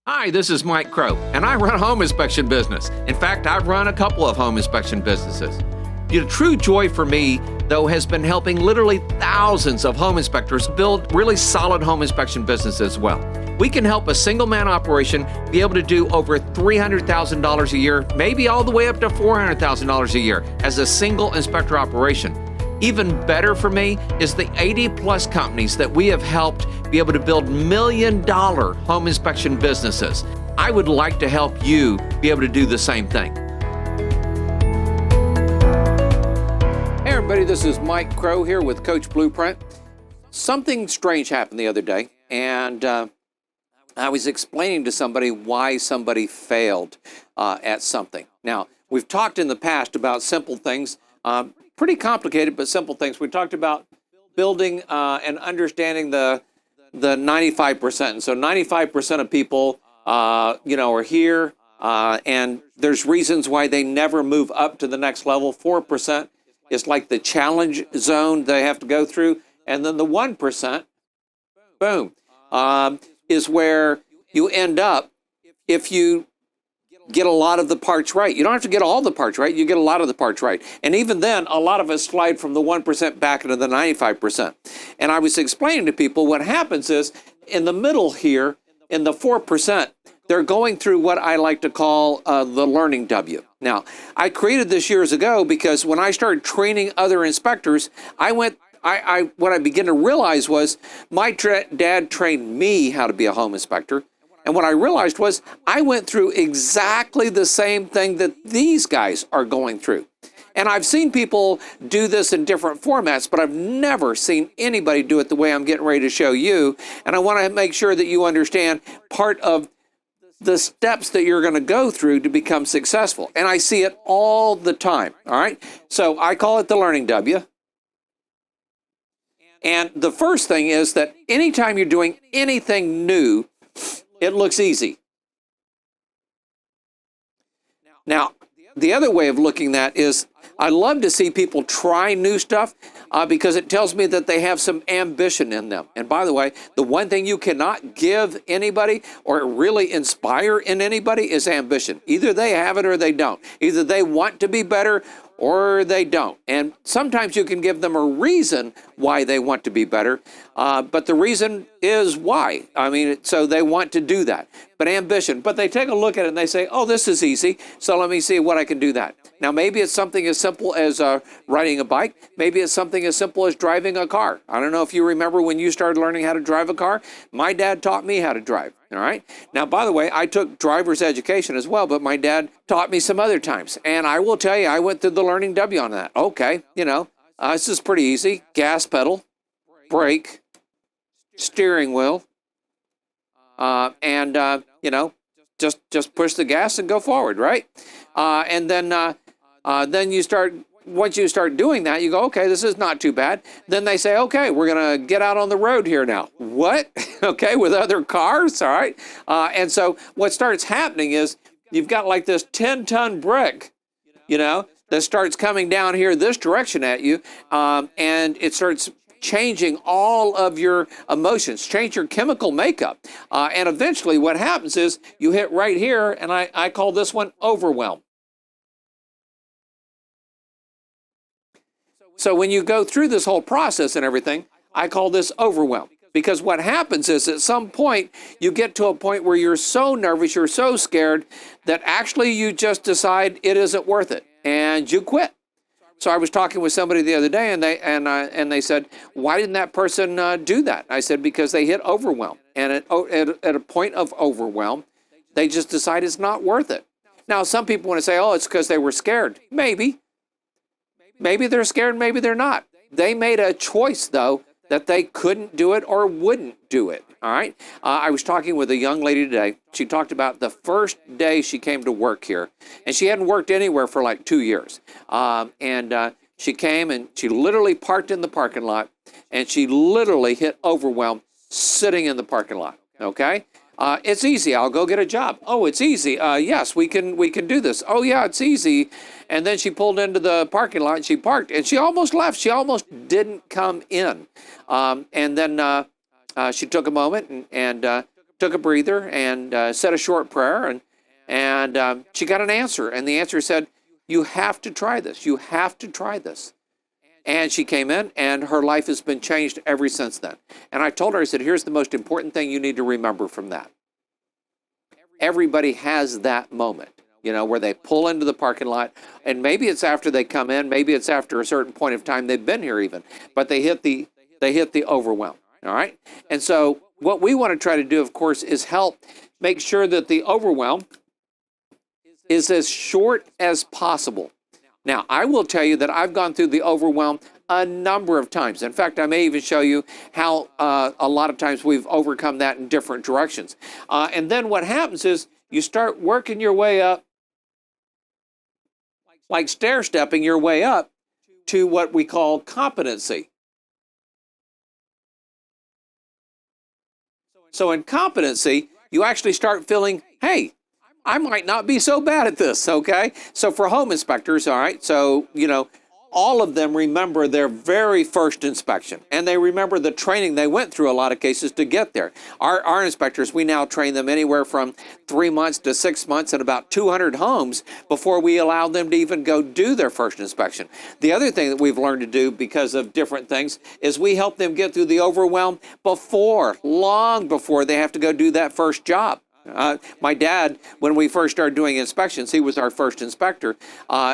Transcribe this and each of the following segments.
Hi, this is Mike Crow, and I run a home inspection business. In fact, I've run a couple of home inspection businesses. The true joy for me, though, has been helping literally thousands of home inspectors build really solid home inspection businesses as well. We can help a single-man operation be able to do over $300,000 a year, maybe all the way up to $400,000 a year as a single inspector operation. Even better for me is the 80-plus companies that we have helped be able to build million-dollar home inspection businesses. I would like to help you be able to do the same thing. Hey everybody, this is Mike Crow here with Coach Blueprint. Something strange happened the other day, and I was explaining to somebody why somebody failed at something. Now, we've talked in the past about simple things, pretty complicated, but simple things. We talked about building and understanding the 95%. And so 95% of people, are here, and there's reasons why they never move up to the next level. 4% is like the challenge zone they have to go through. And then the 1%, boom, is where you end up if you get a lot of the parts right. You don't have to get all the parts right, you get a lot of the parts right. And even then, a lot of us slide from the 1% back into the 95%. And I was explaining to people what happens is, in the middle here, in the 4%, they're going through what I like to call the learning W. Now, I created this years ago because when I started training other inspectors, what I began to realize was my dad trained me how to be a home inspector. And what I realized was I went through exactly the same thing that these guys are going through. And I've seen people do this in different formats, but I've never seen anybody do it the way I'm getting ready to show you. And I want to make sure that you understand part of the steps that you're going to go through to become successful. And I see it all the time, all right? So I call it the learning W. And the first thing is that anytime you're doing anything new, it looks easy. Now, the other way of looking at that is I love to see people try new stuff because it tells me that they have some ambition in them. And by the way, the one thing you cannot give anybody or really inspire in anybody is ambition. Either they have it or they don't. Either they want to be better or they don't. And sometimes you can give them a reason why they want to be better, but the reason is why. So they want to do that. But ambition, but they take a look at it and they say, oh, this is easy, so let me see what I can do that. Now, maybe it's something as simple as riding a bike. Maybe it's something as simple as driving a car. I don't know if you remember when you started learning how to drive a car. My dad taught me how to drive, all right? Now, by the way, I took driver's education as well, but my dad taught me some other times. And I will tell you, I went through the learning W on that. Okay, this is pretty easy. Gas pedal, brake, steering wheel, just push the gas and go forward, right? And then you start, once you start doing that, you go, okay, this is not too bad. Then they say, okay, we're going to get out on the road here now. What? Okay, with other cars, all right? And so what starts happening is you've got like this 10-ton brick, that starts coming down here this direction at you, and it starts changing all of your emotions, change your chemical makeup. And eventually what happens is you hit right here, and I call this one overwhelm. So when you go through this whole process and everything, I call this overwhelm. Because what happens is at some point, you get to a point where you're so nervous, you're so scared, that actually you just decide it isn't worth it, and you quit. So I was talking with somebody the other day, and they said, why didn't that person do that? I said, because they hit overwhelm. And at a point of overwhelm, they just decide it's not worth it. Now, some people want to say, oh, it's because they were scared. Maybe. Maybe they're scared, maybe they're not. They made a choice, though, that they couldn't do it or wouldn't do it, all right? I was talking with a young lady today. She talked about the first day she came to work here, and she hadn't worked anywhere for like 2 years. She came and she literally parked in the parking lot, and she literally hit overwhelm sitting in the parking lot, okay? It's easy. I'll go get a job. Oh, it's easy. Yes, we can do this. Oh, yeah, it's easy. And then she pulled into the parking lot and she parked, and she almost left. She almost didn't come in. And then she took a moment and took a breather and said a short prayer, and she got an answer. And the answer said, "You have to try this. You have to try this." And she came in, and her life has been changed ever since then. And I told her, I said, here's the most important thing you need to remember from that. Everybody has that moment, where they pull into the parking lot, and maybe it's after they come in, maybe it's after a certain point of time they've been here even, but they hit the overwhelm, all right? And so what we want to try to do, of course, is help make sure that the overwhelm is as short as possible. Now, I will tell you that I've gone through the overwhelm a number of times. In fact, I may even show you how a lot of times we've overcome that in different directions. And then what happens is you start working your way up, like stair-stepping your way up to what we call competency. So in competency, you actually start feeling, hey, I might not be so bad at this, okay? So for home inspectors, all right, so, all of them remember their very first inspection, and they remember the training they went through a lot of cases to get there. Our inspectors, we now train them anywhere from 3 months to 6 months in about 200 homes before we allow them to even go do their first inspection. The other thing that we've learned to do because of different things is we help them get through the overwhelm long before they have to go do that first job. My dad, when we first started doing inspections, he was our first inspector.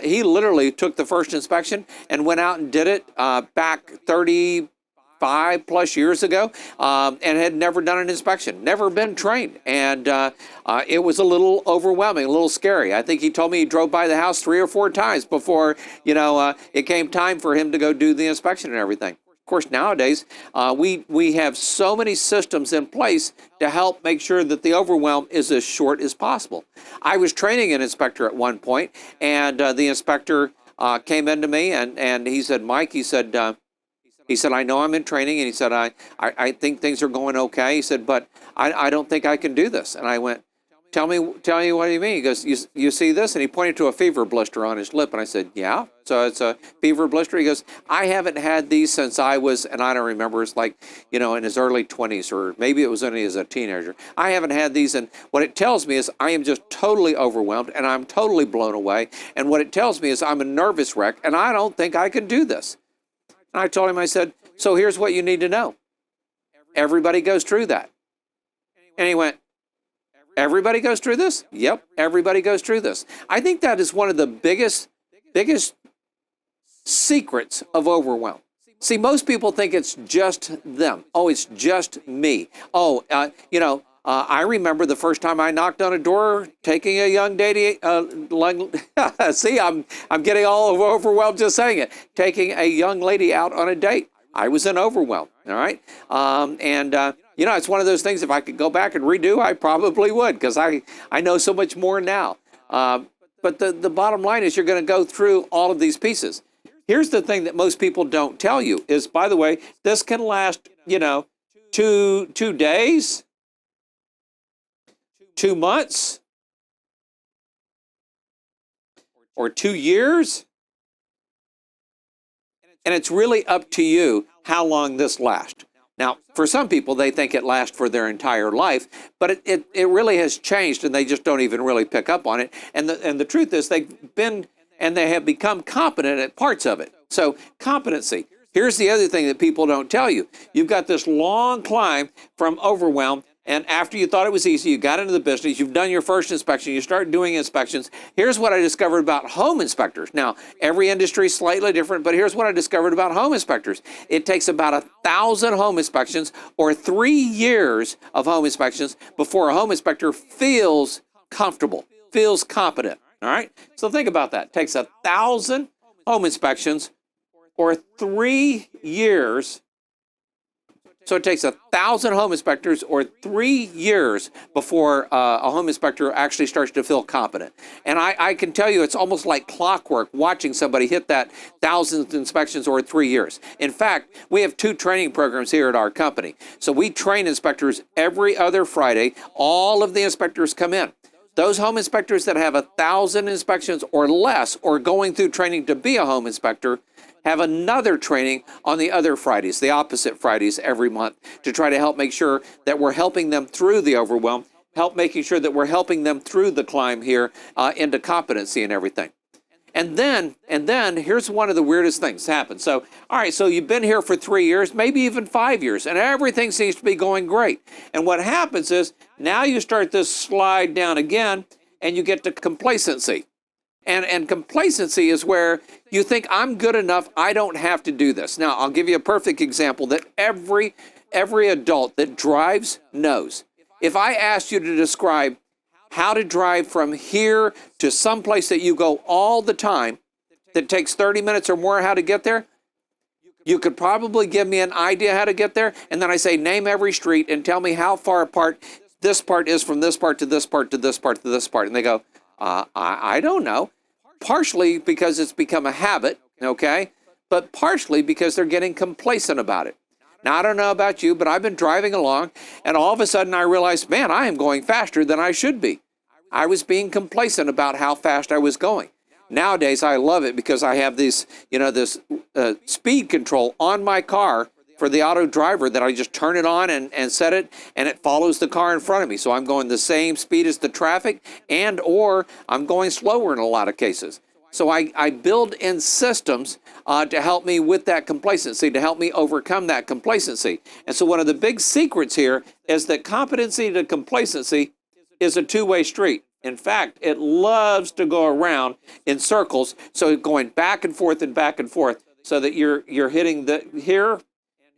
He literally took the first inspection and went out and did it back 35 plus years ago, and had never done an inspection, never been trained. And it was a little overwhelming, a little scary. I think he told me he drove by the house 3 or 4 times before, it came time for him to go do the inspection and everything. Of course, nowadays, we have so many systems in place to help make sure that the overwhelm is as short as possible. I was training an inspector at one point, and the inspector came into me, and he said, Mike, he said, I know I'm in training, and he said, I think things are going okay. He said, but I don't think I can do this. And I went, Tell me what do you mean? He goes, you see this? And he pointed to a fever blister on his lip. And I said, yeah, so it's a fever blister. He goes, I haven't had these since I was, and I don't remember, it's like, in his early 20s, or maybe it was only as a teenager. I haven't had these. And what it tells me is I am just totally overwhelmed, and I'm totally blown away. And what it tells me is I'm a nervous wreck, and I don't think I can do this. And I told him, I said, so here's what you need to know. Everybody goes through that. And he went, everybody goes through this? Yep, everybody goes through this. I think that is one of the biggest secrets of overwhelm. See, most people think it's just them. Oh, it's just me. Oh, I remember the first time I knocked on a door taking a young lady, see, I'm getting all overwhelmed just saying it, taking a young lady out on a date. I was in overwhelm, all right? It's one of those things, if I could go back and redo, I probably would, because I know so much more now. But the bottom line is you're going to go through all of these pieces. Here's the thing that most people don't tell you is, by the way, this can last, 2 days, 2 months, or 2 years. And it's really up to you how long this lasts. Now, for some people, they think it lasts for their entire life, but it really has changed, and they just don't even really pick up on it. And the truth is, they have become competent at parts of it. So, competency. Here's the other thing that people don't tell you. You've got this long climb from overwhelm, and after you thought it was easy, you got into the business, you've done your first inspection, you start doing inspections. Here's what I discovered about home inspectors. Now, every industry is slightly different, but here's what I discovered about home inspectors. It takes about 1,000 home inspections or 3 years of home inspections before a home inspector feels comfortable, feels competent, all right? So think about that. It takes 1,000 home inspections or 3 years. So it takes 1,000 home inspectors or 3 years before a home inspector actually starts to feel competent. And I can tell you it's almost like clockwork watching somebody hit that 1,000 inspections or 3 years. In fact, we have 2 training programs here at our company. So we train inspectors every other Friday. All of the inspectors come in. Those home inspectors that have 1,000 inspections or less, or going through training to be a home inspector, have another training on the other Fridays, the opposite Fridays every month, to try to help make sure that we're helping them through the overwhelm, making sure that we're helping them through the climb here into competency and everything. And then here's one of the weirdest things happen. So, all right, so you've been here for 3 years, maybe even 5 years, and everything seems to be going great. And what happens is now you start this slide down again, and you get to complacency. And complacency is where you think, I'm good enough, I don't have to do this. Now, I'll give you a perfect example that every adult that drives knows. If I asked you to describe how to drive from here to someplace that you go all the time, that takes 30 minutes or more, how to get there, you could probably give me an idea how to get there. And then I say, name every street and tell me how far apart this part is from this part to this part to this part to this part. And they go, I don't know. Partially because it's become a habit, okay? But partially because they're getting complacent about it. Now, I don't know about you, but I've been driving along, and all of a sudden I realized, man, I am going faster than I should be. I was being complacent about how fast I was going. Nowadays, I love it because I have this speed control on my car for the auto driver that I just turn it on and set it, and it follows the car in front of me. So I'm going the same speed as the traffic, and or I'm going slower in a lot of cases. So I build in systems to help me with that complacency, to help me overcome that complacency. And so one of the big secrets here is that competency to complacency is a two-way street. In fact, it loves to go around in circles, so going back and forth, so that you're hitting the here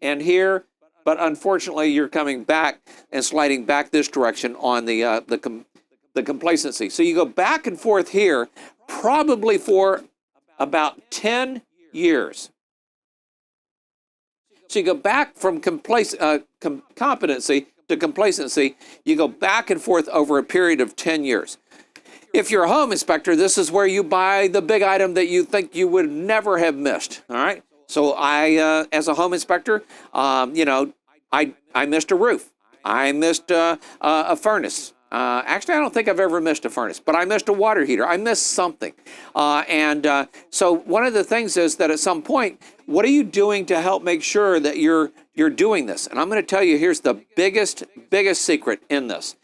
and here, but unfortunately you're coming back and sliding back this direction on the complacency. So you go back and forth here probably for about 10 years. So you go back from competency to complacency, you go back and forth over a period of 10 years. If you're a home inspector, this is where you buy the big item that you think you would never have missed, all right? So I, as a home inspector, I missed a roof. I missed a furnace. Actually, I don't think I've ever missed a furnace, but I missed a water heater. I missed something. So one of the things is that at some point, what are you doing to help make sure that you're doing this? And I'm going to tell you, here's the biggest secret in this.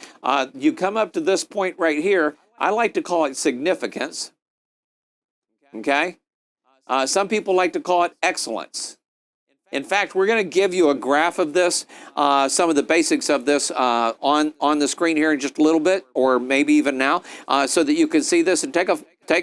You come up to this point right here. I like to call it significance. Okay? Some people like to call it excellence. In fact, we're going to give you a graph of this, some of the basics of this on the screen here in just a little bit, or maybe even now, so that you can see this and take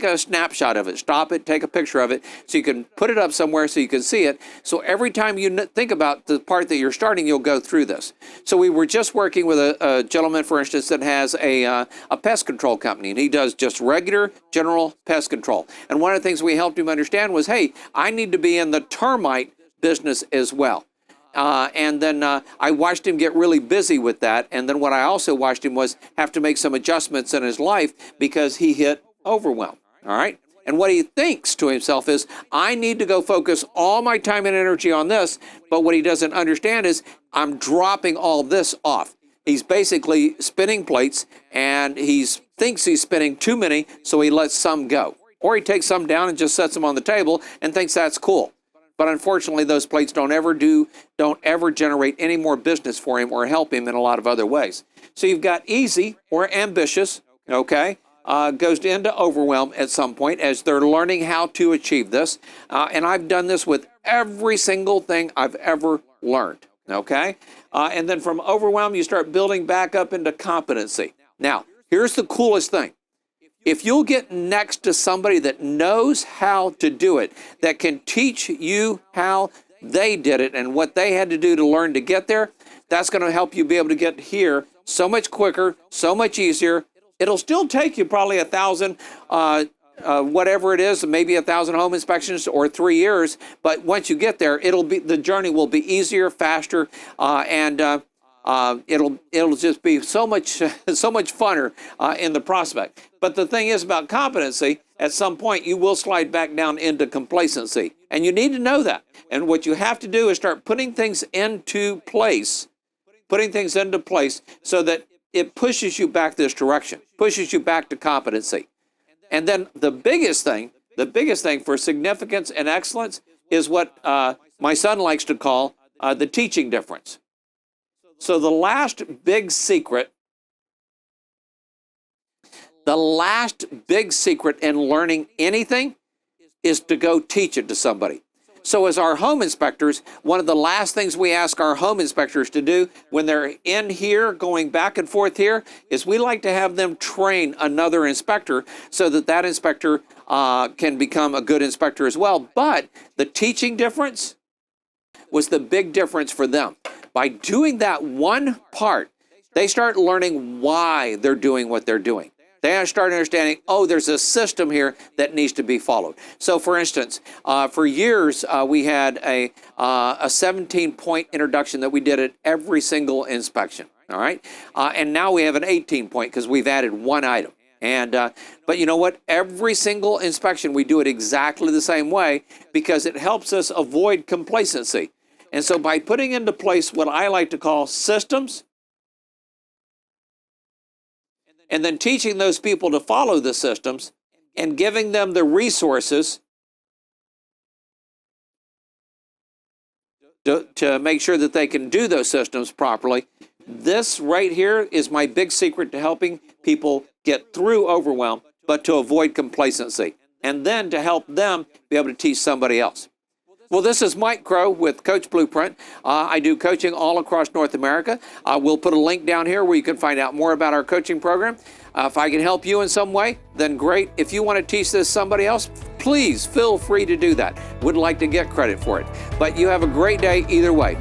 a snapshot of it. Stop it, take a picture of it, so you can put it up somewhere so you can see it. So every time you think about the part that you're starting, you'll go through this. So we were just working with a gentleman, for instance, that has a pest control company, and he does just regular general pest control. And one of the things we helped him understand was, hey, I need to be in the termite business as well. And then I watched him get really busy with that. And then what I also watched him was have to make some adjustments in his life because he hit overwhelm. All right. And what he thinks to himself is, I need to go focus all my time and energy on this. But what he doesn't understand is I'm dropping all this off. He's basically spinning plates, and he thinks he's spinning too many, so he lets some go. Or he takes some down and just sets them on the table and thinks that's cool. But unfortunately, those plates don't ever generate any more business for him or help him in a lot of other ways. So you've got easy or ambitious, okay, goes into overwhelm at some point as they're learning how to achieve this. And I've done this with every single thing I've ever learned, okay? And then from overwhelm, you start building back up into competency. Now, here's the coolest thing. If you'll get next to somebody that knows how to do it, that can teach you how they did it and what they had to do to learn to get there, that's going to help you be able to get here so much quicker, so much easier. It'll still take you probably 1,000, whatever it is, maybe 1,000 home inspections or 3 years. But once you get there, the journey will be easier, faster, and it'll just be so much funner in the prospect. But the thing is about competency, at some point you will slide back down into complacency, and you need to know that. And what you have to do is start putting things into place so that it pushes you back this direction, pushes you back to competency. And then the biggest thing for significance and excellence is what my son likes to call the teaching difference. So the last big secret in learning anything is to go teach it to somebody. So as our home inspectors, one of the last things we ask our home inspectors to do when they're in here, going back and forth here, is we like to have them train another inspector so that that inspector can become a good inspector as well. But the teaching difference was the big difference for them. By doing that one part, they start learning why they're doing what they're doing. They start understanding, oh, there's a system here that needs to be followed. So, for instance, for years, we had a 17-point introduction that we did at every single inspection, all right? And now we have an 18-point because we've added one item. And but you know what? Every single inspection, we do it exactly the same way because it helps us avoid complacency. And so by putting into place what I like to call systems, and then teaching those people to follow the systems and giving them the resources to make sure that they can do those systems properly. This right here is my big secret to helping people get through overwhelm, but to avoid complacency, and then to help them be able to teach somebody else. Well, this is Mike Crow with Coach Blueprint. I do coaching all across North America. We'll put a link down here where you can find out more about our coaching program. If I can help you in some way, then great. If you want to teach this to somebody else, please feel free to do that. Would like to get credit for it. But you have a great day either way.